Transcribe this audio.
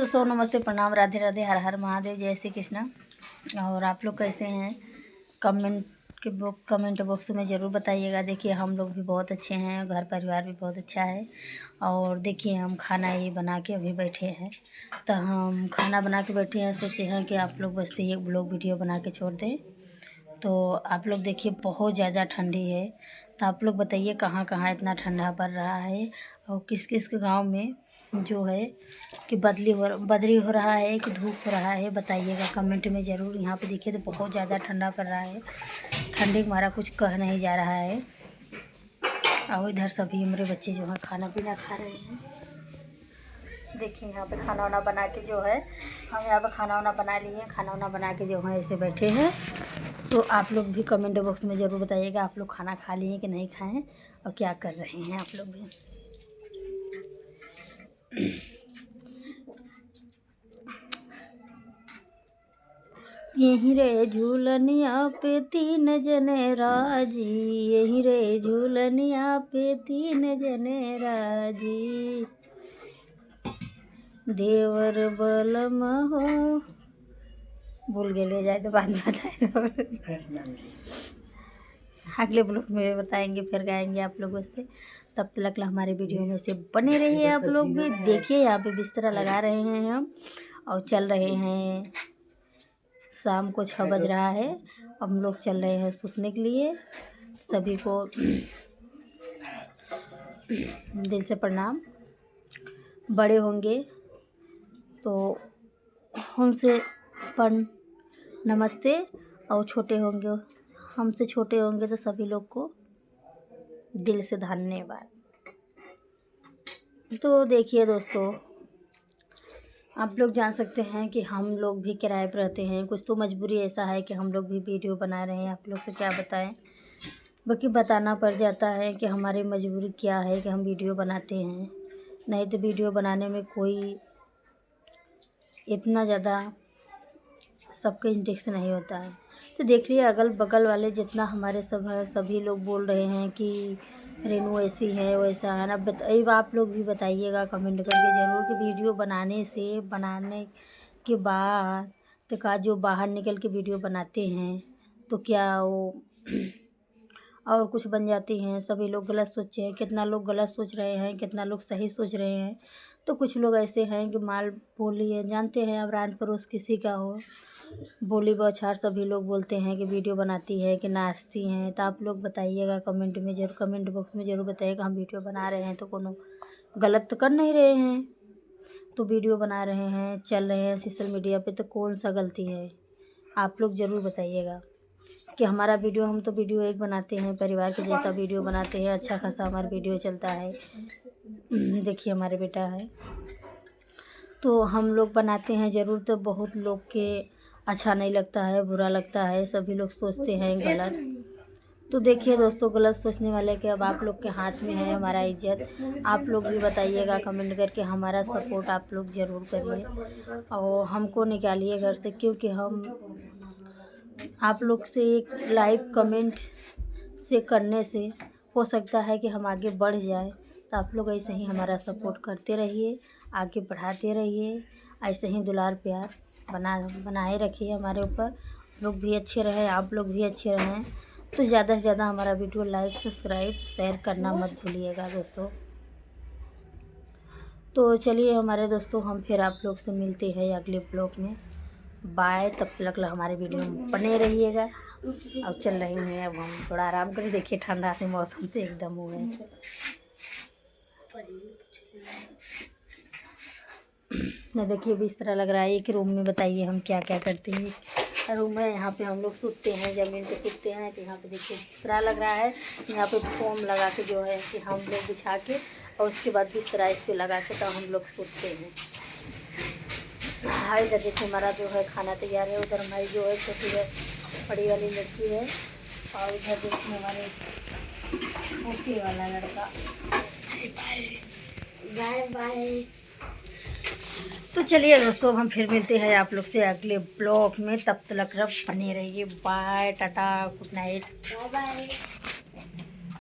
दोस्तों, नमस्ते, प्रणाम, राधे राधे, हर हर महादेव, जय श्री कृष्णा। और आप लोग कैसे हैं? कमेंट बॉक्स में ज़रूर बताइएगा। देखिए हम लोग भी बहुत अच्छे हैं, घर परिवार भी बहुत अच्छा है। और देखिए हम खाना ये बना के अभी बैठे हैं। तो हम खाना बना के बैठे हैं, सोचे हैं कि आप लोग बस एक ब्लॉग वीडियो बना के छोड़ दें। तो आप लोग देखिए बहुत ज़्यादा ठंडी है। तो आप लोग बताइए कहाँ कहाँ इतना ठंडा पड़ रहा है और किस किस के गाँव में जो है कि बदली हो रहा है कि धूप हो रहा है, बताइएगा कमेंट में ज़रूर। यहाँ पे देखिए तो बहुत ज़्यादा ठंडा पड़ रहा है, ठंडी के मारा कुछ कह नहीं जा रहा है। और इधर सभी हमारे बच्चे जो हैं खाना पीना खा रहे हैं। देखिए यहाँ पे खाना वाना बना के जो है हम यहाँ पे खाना वाना बना लिए हैं। खाना वाना बना के जो है ऐसे बैठे हैं। तो आप लोग भी कमेंट बॉक्स में ज़रूर बताइएगा आप लोग खाना खा लिए कि नहीं खाएं और क्या कर रहे हैं आप लोग भी। यहीं रे झूलनिया पे 3 जने राजी, यहीं रे झूलनिया पे 3 जने राजी, देवर बलम हो। भूल गए, ले जाए तो बाद में बताएगा। अगले ब्लॉग में बताएंगे, फिर गाएंगे आप लोगों से। तब तक हमारे वीडियो में से बने रहिए आप लोग भी। देखिए यहाँ पे बिस्तर लगा रहे हैं हम और चल रहे हैं। शाम को 6 बज रहा है, हम लोग चल रहे हैं सूतने के लिए। सभी को दिल से प्रणाम। बड़े होंगे तो उनसे नमस्ते, और छोटे होंगे हमसे छोटे होंगे तो सभी लोग को दिल से धन्यवाद। तो देखिए दोस्तों, आप लोग जान सकते हैं कि हम लोग भी किराए पर रहते हैं। कुछ तो मजबूरी ऐसा है कि हम लोग भी वीडियो बना रहे हैं। आप लोग से क्या बताएं, बाकी बताना पड़ जाता है कि हमारी मजबूरी क्या है कि हम वीडियो बनाते हैं। नहीं तो वीडियो बनाने में कोई इतना ज़्यादा सबका इंटरेस्ट नहीं होता है। तो देख लिए अगल बगल वाले जितना हमारे सब है, सभी लोग बोल रहे हैं कि रेनू ऐसी है वैसा है ना। अब आप लोग भी बताइएगा कमेंट करके ज़रूर कि वीडियो बनाने के बाद तो का जो बाहर निकल के वीडियो बनाते हैं तो क्या वो और कुछ बन जाती हैं। सभी लोग गलत सोचे हैं, कितना लोग गलत सोच रहे हैं, कितना लोग सही सोच रहे हैं। तो कुछ लोग ऐसे हैं कि माल बोली है, जानते हैं अब रान परोस किसी का हो, बोली बौछार सभी लोग बोलते हैं कि वीडियो बनाती है कि नाचती हैं। तो आप लोग बताइएगा कमेंट में ज़रूर, कमेंट बॉक्स में ज़रूर बताइएगा। हम वीडियो बना रहे हैं तो कोनो गलत तो कर नहीं रहे हैं, तो वीडियो बना रहे हैं, चल रहे हैं सोशल मीडिया पे, तो कौन सा गलती है आप लोग ज़रूर बताइएगा। कि हमारा वीडियो, हम तो वीडियो एक बनाते हैं, परिवार के जैसा वीडियो बनाते हैं, अच्छा खासा हमारा वीडियो चलता है। देखिए हमारे बेटा है तो हम लोग बनाते हैं ज़रूर। तो बहुत लोग के अच्छा नहीं लगता है, बुरा लगता है, सभी लोग सोचते हैं गलत। तो देखिए दोस्तों, गलत सोचने वाले के अब आप लोग के हाथ में है हमारा इज्जत। आप लोग भी बताइएगा कमेंट करके, हमारा सपोर्ट आप लोग ज़रूर करिए और हमको निकालिए घर से, क्योंकि हम आप लोग से एक लाइक कमेंट से करने से हो सकता है कि हम आगे बढ़ जाएं। तो आप लोग ऐसे ही हमारा सपोर्ट करते रहिए, आगे बढ़ाते रहिए, ऐसे ही दुलार प्यार बनाए रखिए हमारे ऊपर। लोग भी अच्छे रहें, आप लोग भी अच्छे रहें। तो ज़्यादा से ज़्यादा हमारा वीडियो लाइक, सब्सक्राइब, शेयर करना मत भूलिएगा दोस्तों। तो चलिए हमारे दोस्तों, हम फिर आप लोग से मिलते हैं अगले ब्लॉग में। बाय। तब तक हमारे वीडियो में बने रहिएगा। अब चल रहे हैं, अब हम थोड़ा आराम करें। देखिए ठंडा से मौसम से एकदम हुए हैं ना। देखिए बिस्तर लग रहा है एक रूम में, बताइए हम क्या क्या करते हैं। रूम है, यहाँ पे हम लोग सूतते हैं, ज़मीन पे सूतते हैं। तो यहाँ पे देखिए बिस्तरा लग रहा है, यहाँ पे फोम लगा के जो है कि हम लोग बिछा के और उसके बाद बिस्तरा इस पर लगा के तो हम लोग सूतते हैं। हाँ, इधर देखिए हमारा जो है खाना तैयार है। उधर हमारी जो है छोटी है बड़ी वाली लड़की है, और इधर देखिए हमारे मोटी वाला लड़का। Bye bye. तो चलिए दोस्तों, हम फिर मिलते हैं आप लोग से अगले ब्लॉग में। तब तक बने रहिए। Bye, tata, good night, bye bye.